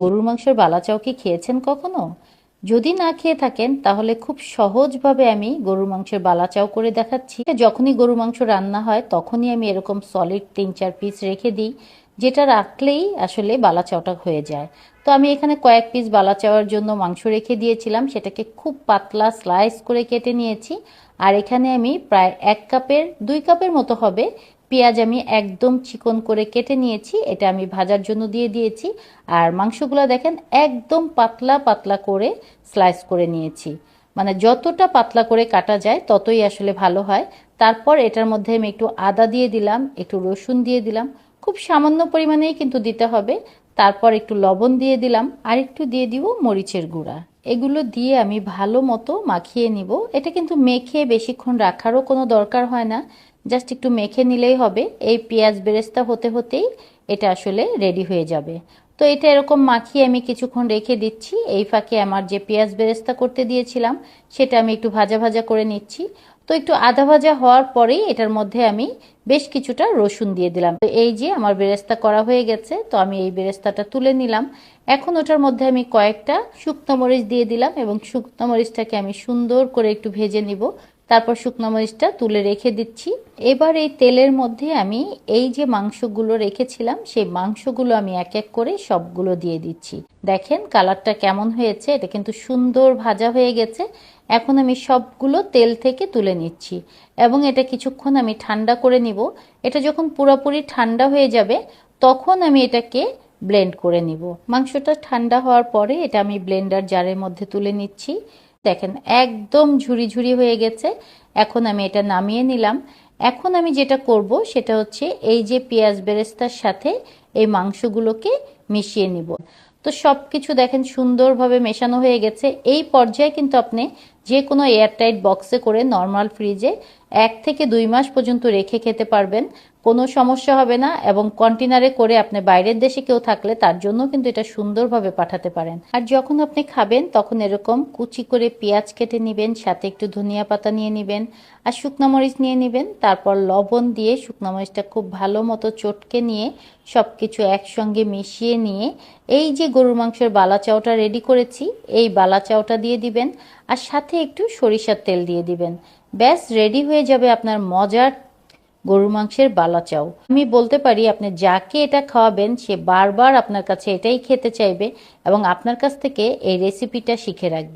গরুর মাংসের বালাচাও কি খেয়েছেন কখনো? যদি না খেয়ে থাকেন তাহলে খুব সহজভাবে আমি গরুর মাংসের বালাচাও করে দেখাচ্ছি। যখনই গরুর মাংস রান্না হয় তখনই আমি এরকম সলিড 3-4 পিস রেখে দিই, যেটা রাখলেই আসলে বালাচাওটা হয়ে যায়। তো আমি এখানে কয়েক পিস বালাচাওয়ার জন্য মাংস রেখে দিয়েছিলাম, সেটাকে খুব পাতলা স্লাইস করে কেটে নিয়েছি। আর এখানে আমি প্রায় 2 কাপের মতো হবে পেঁয়াজ আমি একদম চিকন করে কেটে নিয়েছি, এটা আমি ভাজার জন্য দিয়ে দিয়েছি। আর মাংসগুলো দেখেন একদম পাতলা পাতলা করে স্লাইস করে নিয়েছি, মানে যতটা পাতলা করে কাটা যায় ততই আসলে ভালো হয়। তারপর এটার মধ্যে আমি একটু আদা দিয়ে দিলাম, একটু রসুন দিয়ে দিলাম, খুব সামান্য পরিমাণেই কিন্তু দিতে হবে। তারপর একটু লবণ দিয়ে দিলাম, আর একটু দিয়ে দিব মরিচের গুঁড়া। এগুলো দিয়ে আমি ভালো মতো মাখিয়ে নিব। এটা কিন্তু মেখে বেশিক্ষণ রাখারও কোনো দরকার হয় না, জাস্ট একটু মেখে নিলেই হবে। এই পেঁয়াজ বেরেস্তা হতে হতেই এটা আসলে রেডি হয়ে যাবে। তো এটা এরকম মাখিয়ে আমি কিছুক্ষণ রেখে দিচ্ছি। এই ফাঁকে আমার যে পেঁয়াজ বেরেস্তা করতে দিয়েছিলাম সেটা আমি একটু ভাজা ভাজা করে নিচ্ছি। তো একটু আধা ভাজা হওয়ার পরেই এটার মধ্যে আমি বেশ কিছুটা রসুন দিয়ে দিলাম। তো এই যে আমার বেরেস্তা করা হয়ে গেছে, তো আমি এই বেরেস্তাটা তুলে নিলাম। এখন ওটার মধ্যে আমি কয়েকটা শুকনো মরিচ দিয়ে দিলাম এবং শুকনো মরিচটাকে আমি সুন্দর করে একটু ভেজে নিব। তারপর শুকনো মরিচটা তুলে রেখে দিচ্ছি। এবার এই তেলের মধ্যে আমি এই যে মাংসগুলো রেখেছিলাম সেই মাংসগুলো আমি এক এক করে সবগুলো দিয়ে দিচ্ছি। দেখেন কালারটা কেমন হয়েছে, এটা কিন্তু সুন্দর ভাজা হয়ে গেছে। এখন আমি সবগুলো তেল থেকে তুলে নিচ্ছি এবং এটা কিছুক্ষণ আমি ঠান্ডা করে নিব। এটা যখন পুরোপুরি ঠান্ডা হয়ে যাবে তখন আমি এটাকে ব্লেন্ড করে নিব। মাংসটা ঠান্ডা হওয়ার পরে এটা আমি ব্লেন্ডার জারের মধ্যে তুলে নিচ্ছি। দেখেন একদম ঝুরি ঝুরি হয়ে গেছে। এখন আমি এটা নামিয়ে নিলাম। এখন আমি যেটা করব সেটা হচ্ছে এই যে পেঁয়াজ বেরেস্তার সাথে এই মাংসগুলোকে মিশিয়ে নিব। তো সব কিছু দেখেন সুন্দরভাবে মেশানো হয়ে গেছে। এই পর্যায়ে কিন্তু আপনি যে কোনো এয়ারটাইট বক্সে করে নর্মাল ফ্রিজে 1 থেকে 2 মাস পর্যন্ত রেখে খেতে পারবেন, কোনো সমস্যা হবে না। এবং কন্টেনারে করে আপনি বাইরের দেশে কেউ থাকলে তার জন্য কিন্তু এটা সুন্দরভাবে পাঠাতে পারেন। আর যখন আপনি খাবেন তখন এরকম কুচি করে পেঁয়াজ কেটে নেবেন, সাথে একটু ধনিয়া পাতা নিয়ে নেবেন আর শুকনো মরিচ নিয়ে নেবেন। তারপর লবণ দিয়ে শুকনো মরিচটা খুব ভালো মতো চটকে নিয়ে সব কিছু একসঙ্গে মিশিয়ে নিয়ে এই যে গরুর মাংসের বালাচাওটা রেডি করেছি এই বালাচাওটা দিয়ে দিবেন আর সাথে একটু সরিষার তেল দিয়ে দিবেন। ব্যাস রেডি হয়ে যাবে আপনার মজার গরুর মাংসের বালাচাও। আমি বলতে পারি আপনি যাকে এটা খাওয়াবেন সে বারবার আপনার কাছে এটাই খেতে চাইবে এবং আপনার কাছ থেকে এই রেসিপিটা শিখে রাখবে।